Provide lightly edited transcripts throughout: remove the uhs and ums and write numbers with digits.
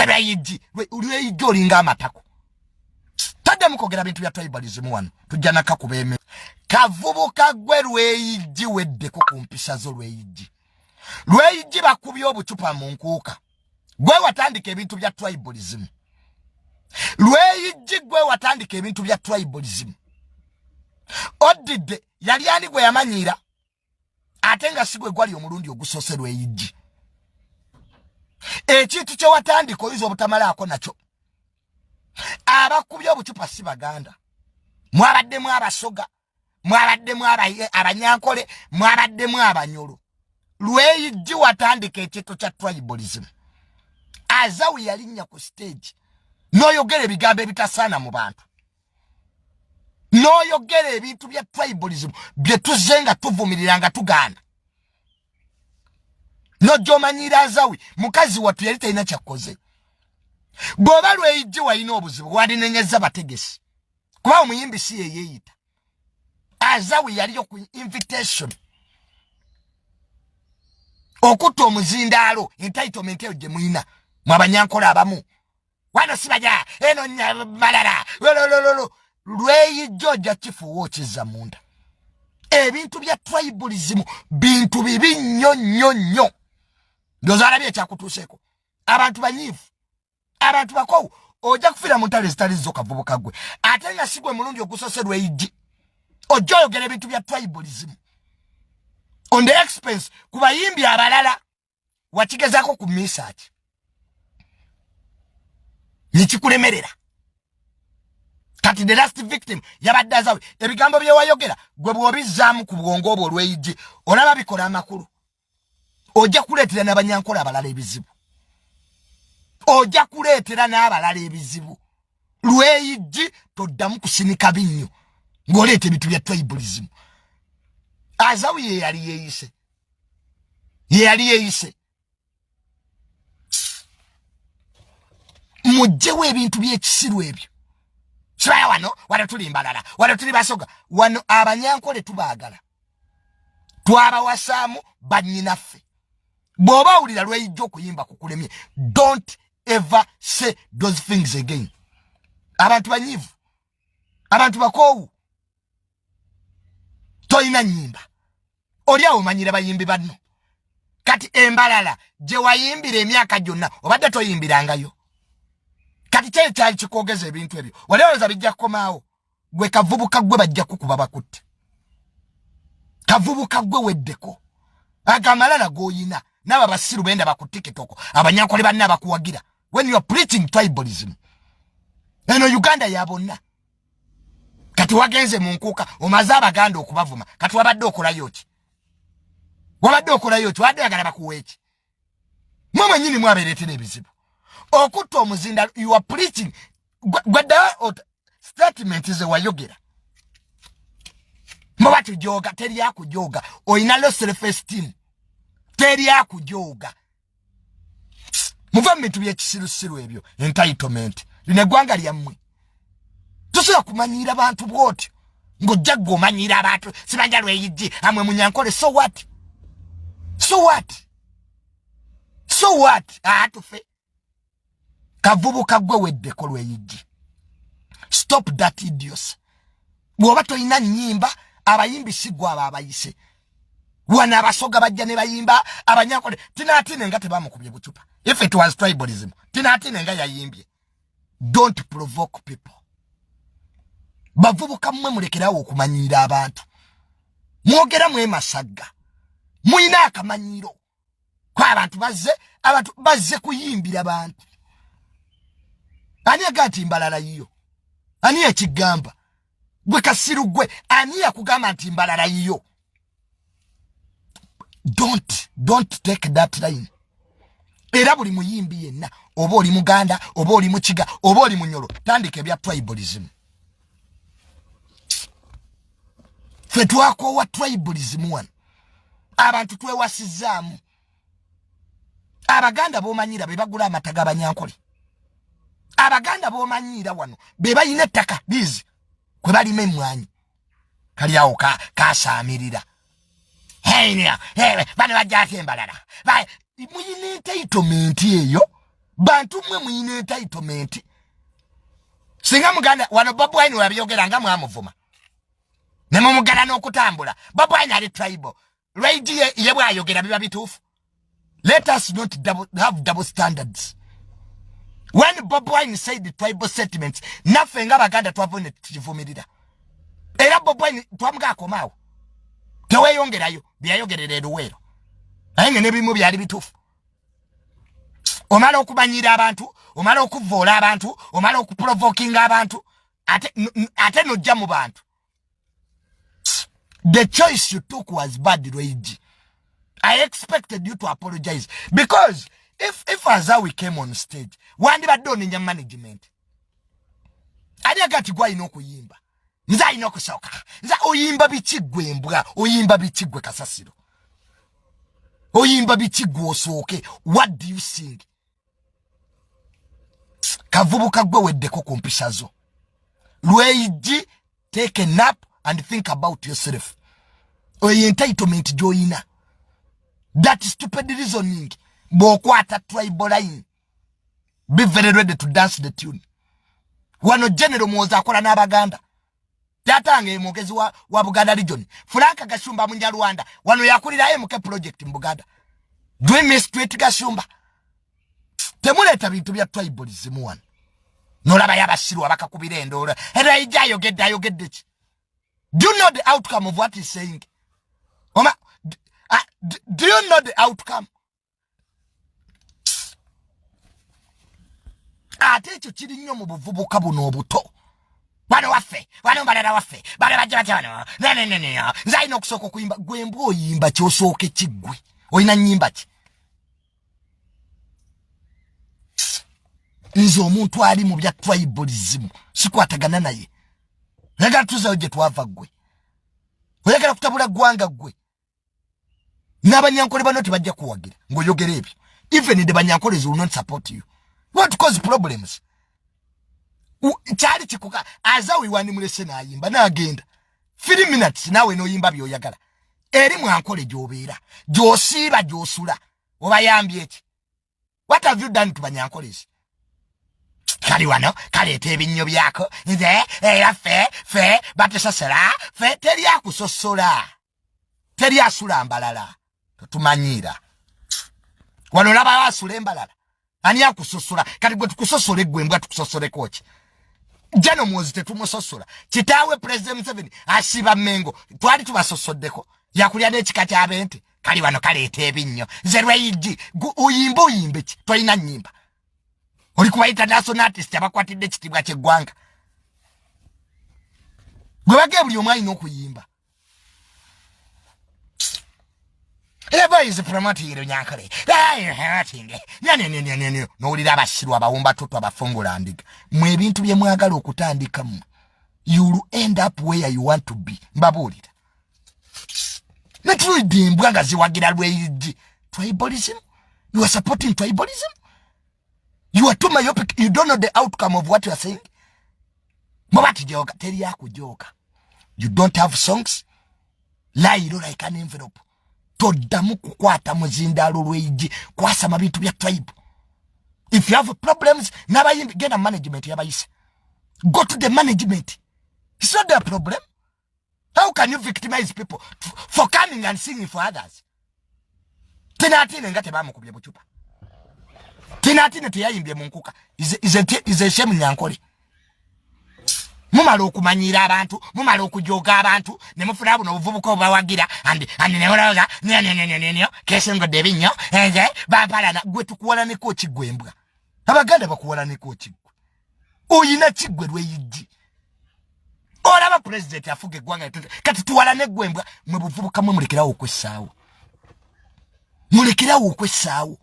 Zerayiji lweyiji olinga amatako. Tadde mukogera bintu bya tribalism wano tujja nakakubeme. Kavubuka gwe lweyiji weddeko ku mpisa zo lweyiji. Lweyiji bakubye obucupa mu nkuuka. Gwe watandika ebintu bya tribalism. Lweyiji gwe watandika ebintu bya tribalism. Odidde yali ani gwe yamanyira ate nga sigwe gwali omulundi ogusose lweyiji. Ekintu kye watandika oyinza obutamalaako nakyo. Abakubye obucupa si baganda. Mwabaddemu abasoga, mwabaddemu abanyankole, mwabaddemu abanyolo. Lweyiji watandika ekintu kya tribalism. Azawi yalinnya ku stage n'oyogera ebigambo ebitasaana mu bantu. N'oyogera ebintu bya tribalism bye tuzenga tuvumiriranga tugaana. N'ojomanyira Azawi mukazi watu yali talina kyakoze. Bw'oba lweyiji walina obuzibu wandinenyeza bategesi. Kuba omuyimbi si ye yeeyita. Azawi yaliyo ku invitation. Okutta omuzindaalo entitlement eyo gye muyina mu abanyankola abamu. Wano sibaja eno malala lolololo lweyiji ojja kifuuwa okizza munda. Ebintu bya tribalism bintu bibi nnyo nnyo nnyo. Ndoza alabye ekyakutuuseeko. Abantu banyiivu. Abantu bakowu ojja kufira mu ntale zitali zo kavubuka gwe. Ate nga sigwe mulundi ogusose lweyiji. Ojja oyogera ebintu bya tribalism. On the expense kubayimbi abalala wakigezaako ku research. Nikikulemerera. Kati the last victim yabadde Azawi. Ebigambo bye wayogera gwe bw'obizzaamu ku bwongo obwo olweyiji olaba bikola amakulu. Ojja kuleetera n'abanyankola abalala ebizibu. Ojja kuleetera n'abalala ebizibu. Lweyiji toddamu kusinika binnyo ng'oleeta ebintu bya tribalism. Azawi ye yali yeeyise. Ye yali yeeyise. Mujjewo ebintu by'ekisiru ebyo. Kibaya wano tuli mbalala, wano tuli basoga, wano abanyankole tubaagala. Twabawasaamu bannyinaffe. Bw'oba awulira lweyiji okuyimba kukulemye, don't ever say those things again. Abantu banyiivu, abantu bakoowu, toyina nnyimba. Oli awo omanyira bayimbi banno. Kati embalala gye wayimbira emyaka gyonna obadde toyimbirangayo. Kati kyali kyali kikoogeza ebintu ebyo. Walowooza bijja kukomaawo. Gwe kavubuka gwe bajja kukuba bakutte. Kavubuka gwe weddeko. Agamalala g'oyina. N'aba basiru benda bakutikitoko. Abanyankole banna bakuwagira. When you are preaching tribalism. Eno Uganda ya bonna. Kati wagenze mu nkuuka omaze abaganda okubavuma. Kati wabadde okolayo ki? Wabadde okolayo ki? Wadde agala bakuwe ki? Mwe mwennyini mwabeeretera ebizibu. Okutta omuzinda you are preaching. Gwada statement ze wayogera. Mwa tujoga teri akujoga. Oyina low self esteem. Teri akujoga. Muva bintu by'ekisirusiru ebyo. Entitlement. Lino eggwanga lyammwe. Tusobola kumanyira abantu bw'otyo. Ng'ojja gw'omanyira abantu. Sibanja lweyiji. Amwe munyankole. So what? So what? So what? Tufe. Kavubuka gwe weddeko lweyiji. Stop that idiocy. Bw'oba toyina nnyimba abayimbi sigwa abo abayise. Wana abasoga bajja ne bayimba abanyankole. Tinatine nga tebamukubye bucupa. If it was tribalism, tinatine nga yayimbye. Don't provoke people. Bavubuka mmwe mulekerawo okumanyira abantu. Mwogera mwemasaga. Muyina akamanyiro. Kwa abantu bazze kuyimbira abantu. Ani agati mbalala yiyo? Ani ekigamba? Gwe kasiru gwe ani yakugamba nti mbalala yiyo? Don't take that line. Era buli muyimbi yenna oba oli muganda oba oli mukiga oba oli munyolo tandika ebya tribalism. Ffe twakoowa tribalism wano. Abantu twewasizaamu. Abaganda b'omanyira be bagula amata g'abanyankole. Abaganda b'omanyira wano be bayina ettaka lizi kwe balima emmwanyi. Kali awo kasaamirira. Bano bajjako embalala. Muyina entitlement eyo bantu mwe muyina entitlement singa muganda wano Bobi Wine wabyogera nga mwamuvuma ne mumugala n'okutambula Bobi Wine ali tribal radio ye bwayogera biba bituufu. Let us not have double standards. When Bobi Wine said the tribal sentiments naffe nga baganda twavune tukivumirira era Bobi Wine twamugakomaawo teweyongerayo byayogerera eruweero aye n'ebimu byali bituufu. Omala okumanyira abantu, omala okuvoola abantu, omala okuprovokinga abantu, ate nojja mu bantu. The choice you took was bad, Rage. I expected you to apologize because if Azawi came on stage, wandi badoni nya management. Ali agati gwa ino kuyimba. Nza ino kusoka. Nza oyimba bichigwe mbwa, oyimba bichigwe kasasiro. Oyimba bichigwe osoke. What do you sing? Kavubu kagwe weddeko kumpishazo. Rage, take a nap and think about yourself. Oye entitlement joina. That stupid reasoning. Bokwata tribal line. Be very ready to dance the tune. Wano general mwoza akola n'abaganda. Tatange mwogezi wa Buganda region. Franka Gashumba munja Rwanda. Wano yakulira MK project mbuganda. Dwe mistreat Gashumba. Temuleta bintu bya tribalism wano. Nolaba yabasiru abakakubira endora. Era ijayo gedde chi. Do you know the outcome of what he's saying? Oma, do you know the outcome? Ate ekyo kiri nnyo mu buvubuka buno obuto. Wano waffe, wano mbalala waffe, bale bajja wano. No. Nzaina okusooka okuyimba, gwe mbwa oyimba kyosooke kiggwe. Oyina nnyimba ki? Nze omuntu ali mu bya tribalism sikwatagana naye. Oyagala tuzayo gye twava gwe. Oyagala kutabula ggwanga gwe. N'abanyankole bano tebajja kuwagira ng'oyogera ebyo. Even the banyankolezi will not support you. What cause problems? Chali chikuka Azawi wani mulese n'ayimba n'agenda 3 minutes nawe n'oyimba by'oyagala. Eri mwankole gy'obeera gy'osiiba gy'osula obayambye eki. What have you done to banyankolezi? Kali wano kaleeta ebinnyo byako nze era fe batesasala fe teri akusosola teri asula mbalala tumanyira wano laba asula embalala ani akusosola kati gwe tukusosola gwe mbwa tukusosole kochi jano mwozi tetumusosola kitaawe president Museveni asiba mengo twali tubasosoddeko yakulya n'ekika ky'abente kali wano kaleeta ebinnyo nze Rage uyimbe ki tolina nnyimba. Oli kuba international artist abakwatidde ekitibwa ky'eggwanga. Gwe bage buli omu alina okuyimba. Eba is promoting Runyankole. N'owulira abasiru abawumba tuttu abafungula ndiga. Mwe ebintu bye mwagala okutandikamu. You'll end up where you want to be. Mbabuulira. Netulidde mbwa nga ziwagira Rage. Tribalism? You are supporting tribalism? You are too myopic. You don't know the outcome of what you are saying. Mobati joga. Teri yaku joga. You don't have songs. Lie like an envelope. Todamu kukwata muzindalo Rage. Kwasa mabitu ya tribe. If you have problems, never get a management. Go to the management. It's not their problem. How can you victimize people for coming and singing for others? Tenatine ngate bamu kubye buchupa. Tinatine tuyayimbye munkuka is a shame nyankole. Mumala okumanyira abantu, mumala okujoga abantu, ne mufuna buno obuvubuka obawagira and ne olaga ne kesengo debinyo bapalana gwe tukuwala ne ko kigwembwa. Abaganda bakuwala ne ko kigwe. Oyina kigwe Rage. Olaba president afuge eggwanga kati tuwala ne gwembwa mwe buvubuka mwe mulekerawo okwessaawo. Mulekerawo okwessaawo.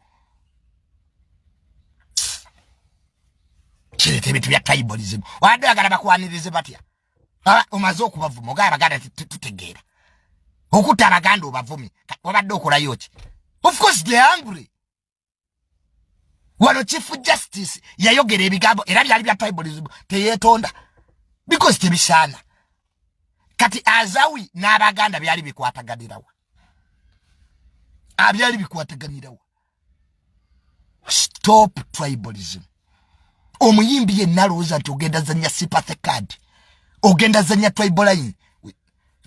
Kirete bitu bya tribalism. Wadde agala bakwanirize batya. Omaze okubavuma ogaba baganda tutegeera. Okuta abaganda obavumi. Wabadde okolayo ki? Of course they are angry. Wano Chief Justice yayogera ebigambo era byali bya tribalism teyetonda. Because tebisana. Kati Azawi n'abaganda byali bikwataganirawa. Byali bikwataganirawa. Stop tribalism. Omuyimbi yenna lowooza nti ogenda zanya sympathy card. Ogenda zanya tribal line.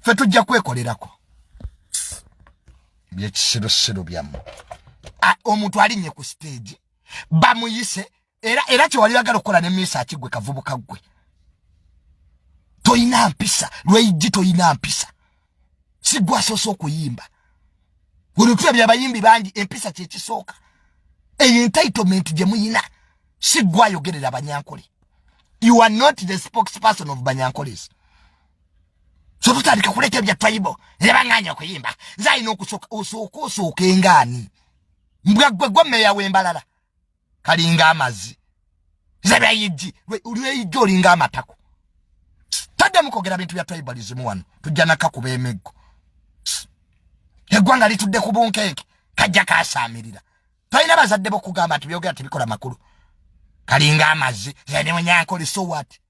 Ffe tujja kwekolerako. Byekisirusiru byamu. Omuntu alinnye ku stage. Bamuyise. Era kyewali bagala okukola ne Misa akigwe kavubuka gwe. Toyina mpisa. Lweigi toyina mpisa. Sigwa asoose okuyimba. Olutulabya abayimbi bangi empisa kyekisooka. Entitlement gye muyina. Sigwa ayogerera Abanyankole. You are not the spokesperson of Banyankoles. So tutandika kuleka ebya tribal. Nebanganya okuyimba. Nze alina osooka engaani. Mbwa gwe meya w'Embalala. Kalinga amazzi. Nze byayigi. Lweyigi olinga amatako. Tadde mukogera bintu bya tribalism wano. Tujja nakakuba emeggo. Eggwanga litudde ku bunkenke. Kajja kaasaamirira. Toyina bazadde b'okugamba nti byogera tebikola makulu. Kalinga amazzi. Nze ndi Munyankole, so what?